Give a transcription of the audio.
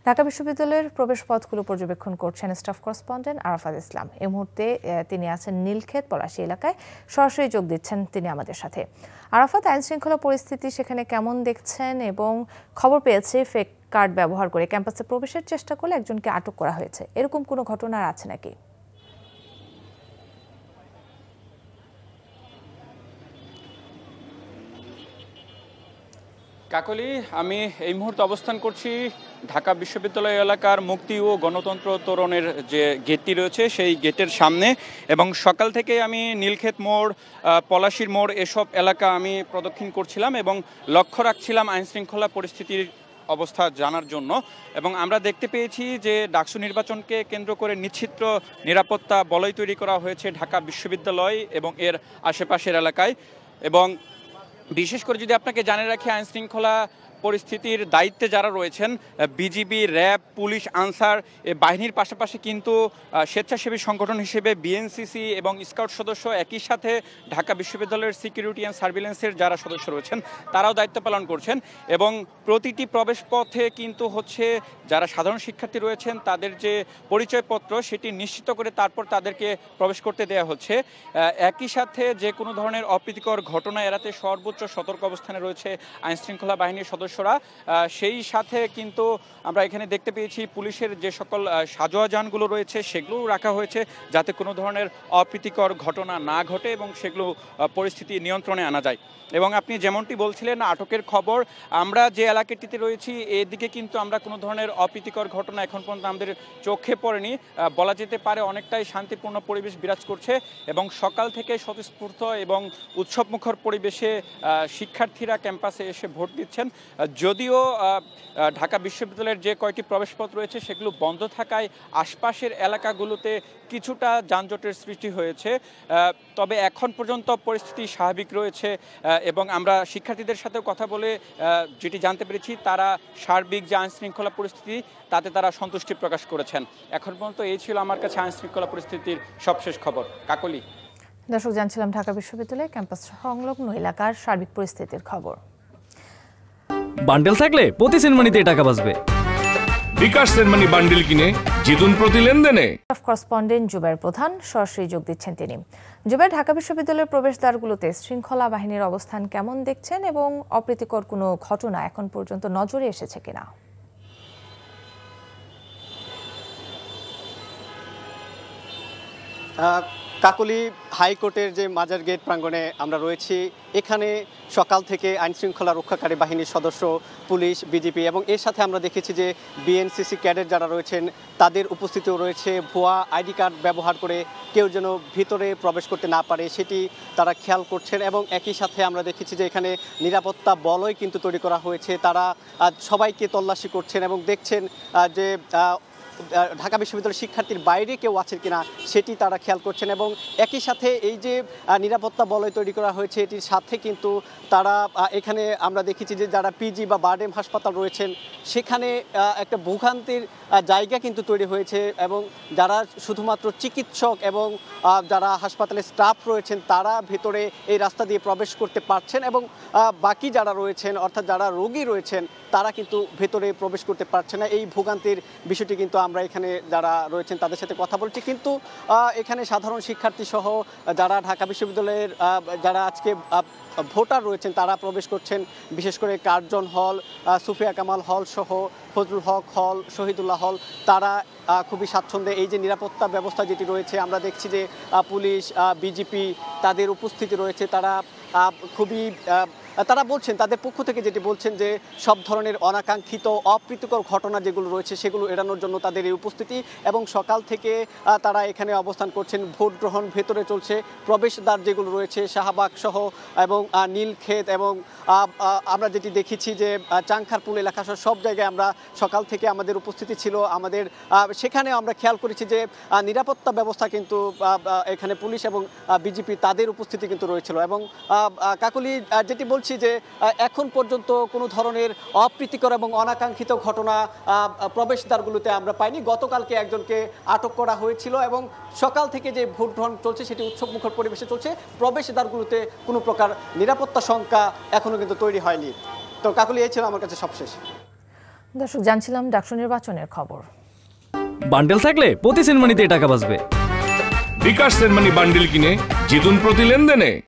ঢাকা বিশ্ববিদ্যালয়ের প্রবেশপথগুলো পর্যবেক্ষণ করছেন স্টাফ করেসপন্ডেন্ট আরাফাত ইসলাম। এই মুহূর্তে তিনি আছেন নীলক্ষেত পলাশী এলাকায়, সরাসরি যোগ দিচ্ছেন তিনি আমাদের সাথে। আরাফাত, আইন শৃঙ্খলা পরিস্থিতি সেখানে কেমন দেখছেন? এবং খবর পেয়েছে ফেক কার্ড ব্যবহার করে ক্যাম্পাসে প্রবেশের চেষ্টা করলে একজনকে আটক করা হয়েছে, এরকম কোনো ঘটনা আছে নাকি? কাকলি, আমি এই মুহূর্তে অবস্থান করছি ঢাকা বিশ্ববিদ্যালয় এলাকার মুক্তি ও গণতন্ত্র তোরণের যে গেটটি রয়েছে সেই গেটের সামনে, এবং সকাল থেকে আমি নীলক্ষেত মোড়, পলাশীর মোড় এসব এলাকা আমি প্রদক্ষিণ করছিলাম এবং লক্ষ্য রাখছিলাম আইন শৃঙ্খলা পরিস্থিতির অবস্থা জানার জন্য। এবং আমরা দেখতে পেয়েছি যে ডাকসু নির্বাচনকে কেন্দ্র করে নিশ্চিত নিরাপত্তা বলয় তৈরি করা হয়েছে ঢাকা বিশ্ববিদ্যালয় এবং এর আশেপাশের এলাকায়। এবং বিশেষ করে যদি আপনাকে জানিয়ে রাখি, আইন শৃঙ্খলা পরিস্থিতির দায়িত্বে যারা রয়েছেন বিজিবি, র্যাব, পুলিশ, আনসার বাহিনীর পাশাপাশি কিন্তু স্বেচ্ছাসেবী সংগঠন হিসেবে বিএনসিসি এবং স্কাউট সদস্য, একই সাথে ঢাকা বিশ্ববিদ্যালয়ের সিকিউরিটি অ্যান্ড সার্ভিলেন্সের যারা সদস্য রয়েছেন তারাও দায়িত্ব পালন করছেন। এবং প্রতিটি প্রবেশ পথে কিন্তু যারা সাধারণ শিক্ষার্থী রয়েছেন তাদের যে পরিচয়পত্র সেটি নিশ্চিত করে তারপর তাদেরকে প্রবেশ করতে দেওয়া হচ্ছে। একই সাথে যে কোনো ধরনের অপ্রীতিকর ঘটনা এড়াতে সর্বোচ্চ সতর্ক অবস্থানে রয়েছে আইন শৃঙ্খলা বাহিনীর সদস্যরা। সেই সাথে কিন্তু আমরা এখানে দেখতে পেয়েছি পুলিশের যে সকল সাজোয়া যানগুলো রয়েছে সেগুলোও রাখা হয়েছে যাতে কোনো ধরনের অপ্রীতিকর ঘটনা না ঘটে এবং সেগুলো পরিস্থিতি নিয়ন্ত্রণে আনা যায়। এবং আপনি যেমনটি বলছিলেন আটকের খবর, আমরা যে এলাকাটিতে রয়েছি এদিকে কিন্তু আমরা কোনো ধরনের অপ্রীতিকর ঘটনা এখন পর্যন্ত আমাদের চোখে পড়েনি। বলা যেতে পারে অনেকটাই শান্তিপূর্ণ পরিবেশ বিরাজ করছে এবং সকাল থেকে স্বতঃস্ফূর্ত এবং উৎসবমুখর পরিবেশে শিক্ষার্থীরা ক্যাম্পাসে এসে ভোট দিচ্ছেন। যদিও ঢাকা বিশ্ববিদ্যালয়ের যে কয়টি প্রবেশপথ রয়েছে সেগুলো বন্ধ থাকায় আশপাশের এলাকাগুলোতে কিছুটা যানজটের সৃষ্টি হয়েছে, তবে এখন পর্যন্ত পরিস্থিতি স্বাভাবিক রয়েছে। এবং আমরা শিক্ষার্থীদের সাথেও কথা বলে যেটি জানতে পেরেছি, তারা সার্বিক যে আইন শৃঙ্খলা পরিস্থিতি তাতে তারা সন্তুষ্টি প্রকাশ করেছেন। এখন পর্যন্ত এই ছিল আমার কাছে আইন শৃঙ্খলা পরিস্থিতির সবশেষ খবর। কাকলি। দর্শক, জানছিলাম ঢাকা বিশ্ববিদ্যালয় ক্যাম্পাস সংলগ্ন এলাকার সার্বিক পরিস্থিতির খবর। বান্ডেল থাকলে প্রতি সেনমানিতে টাকা বাঁচবে। বিকাশ সেনমানি বান্ডেল কিনে জিতুন প্রতি লেনদেনে। করেসপন্ডেন্ট জুবাইর প্রধান সরাসরি যোগ দিচ্ছেন তিনি। জুবাইর, ঢাকা বিশ্ববিদ্যালয়ের প্রবেশদ্বারগুলোতে শৃঙ্খলা বাহিনীর অবস্থান কেমন দেখছেন এবং অপ্রীতিকর কোনো ঘটনা এখন পর্যন্ত নজরে এসেছে কিনা? কাকলি, হাইকোর্টের যে মাজার গেট প্রাঙ্গণে আমরা রয়েছি, এখানে সকাল থেকে আইন শৃঙ্খলা রক্ষাকারী বাহিনীর সদস্য, পুলিশ, বিজিপি এবং এর সাথে আমরা দেখেছি যে বিএনসিসি ক্যাডেট যারা রয়েছেন তাদের উপস্থিতিও রয়েছে। ভুয়া আইডি কার্ড ব্যবহার করে কেউ যেন ভিতরে প্রবেশ করতে না পারে সেটি তারা খেয়াল করছেন। এবং একই সাথে আমরা দেখেছি যে এখানে নিরাপত্তা বলয় কিন্তু তৈরি করা হয়েছে। তারা সবাইকে তল্লাশি করছেন এবং দেখছেন যে ঢাকা বিশ্ববিদ্যালয়ের শিক্ষার্থীর বাইরে কেউ আছেন কিনা সেটি তারা খেয়াল করছেন। এবং একই সাথে এই যে নিরাপত্তা বলয় তৈরি করা হয়েছে এটির সাথে কিন্তু তারা এখানে আমরা দেখেছি যে যারা পিজি বা বারডেম হাসপাতাল রয়েছেন সেখানে একটা ভোগান্তির জায়গা কিন্তু তৈরি হয়েছে এবং যারা শুধুমাত্র চিকিৎসক এবং যারা হাসপাতালের স্টাফ রয়েছেন তারা ভেতরে এই রাস্তা দিয়ে প্রবেশ করতে পারছেন এবং বাকি যারা রয়েছেন অর্থাৎ যারা রোগী রয়েছেন তারা কিন্তু ভেতরে প্রবেশ করতে পারছে না। এই ভোগান্তির বিষয়টি কিন্তু আমরা এখানে যারা রয়েছেন তাদের সাথে কথা বলছি। কিন্তু এখানে সাধারণ শিক্ষার্থী সহ যারা ঢাকা বিশ্ববিদ্যালয়ের যারা আজকে ভোটার রয়েছেন তারা প্রবেশ করছেন, বিশেষ করে কার্জন হল, সুফিয়া কামাল হল সহ ফজলুল হক হল, শহীদুল্লাহ হল, তারা খুবই স্বাচ্ছন্দ্যে এই যে নিরাপত্তা ব্যবস্থা যেটি রয়েছে আমরা দেখছি যে পুলিশ, বিজিপি তাদের উপস্থিতি রয়েছে। তারা বলছেন তাদের পক্ষ থেকে যেটি বলছেন যে সব ধরনের অনাকাঙ্ক্ষিত অপ্রীতিকর ঘটনা যেগুলো রয়েছে সেগুলো এড়ানোর জন্য তাদের এই উপস্থিতি। এবং সকাল থেকে তারা এখানে অবস্থান করছেন, ভোট গ্রহণ ভেতরে চলছে। প্রবেশদ্বার যেগুলো রয়েছে শাহবাগ সহ এবং নীলক্ষেত এবং আমরা যেটি দেখেছি যে চাংখারপুল এলাকা সহ সব জায়গায় আমরা সকাল থেকে আমাদের উপস্থিতি ছিল। আমাদের সেখানে আমরা খেয়াল করেছি যে নিরাপত্তা ব্যবস্থা কিন্তু এখানে পুলিশ এবং বিজিপি তাদের উপস্থিতি কিন্তু রয়েছিল। এবং কাকলি, যেটি বলছি যে এখন পর্যন্ত কোনো ধরনের অপ্রীতিকর এবং অনাকাঙ্ক্ষিত ঘটনা প্রবেশদ্বারগুলোতে আমরা পাইনি। গতকালকে একজনকে আটক করা হয়েছিল এবং সকাল থেকে যে ভোট গ্রহণ চলছে সেটি উৎসবমুখর পরিবেশে চলছে। প্রবেশদ্বারগুলোতে কোনো প্রকার নিরাপত্তা শঙ্কা এখনো কিন্তু তৈরি হয়নি। তো কাকলি, এই ছিল আমার কাছে সবশেষ। দর্শক জানছিলাম ডাকসু নির্বাচনের খবর। বান্ডেল থাকলে প্রতি সেনমানিতে টাকা বাঁচবে। বিকাশ সেনমানি বান্ডেল কিনে জিতুন প্রতি লেনদেনে।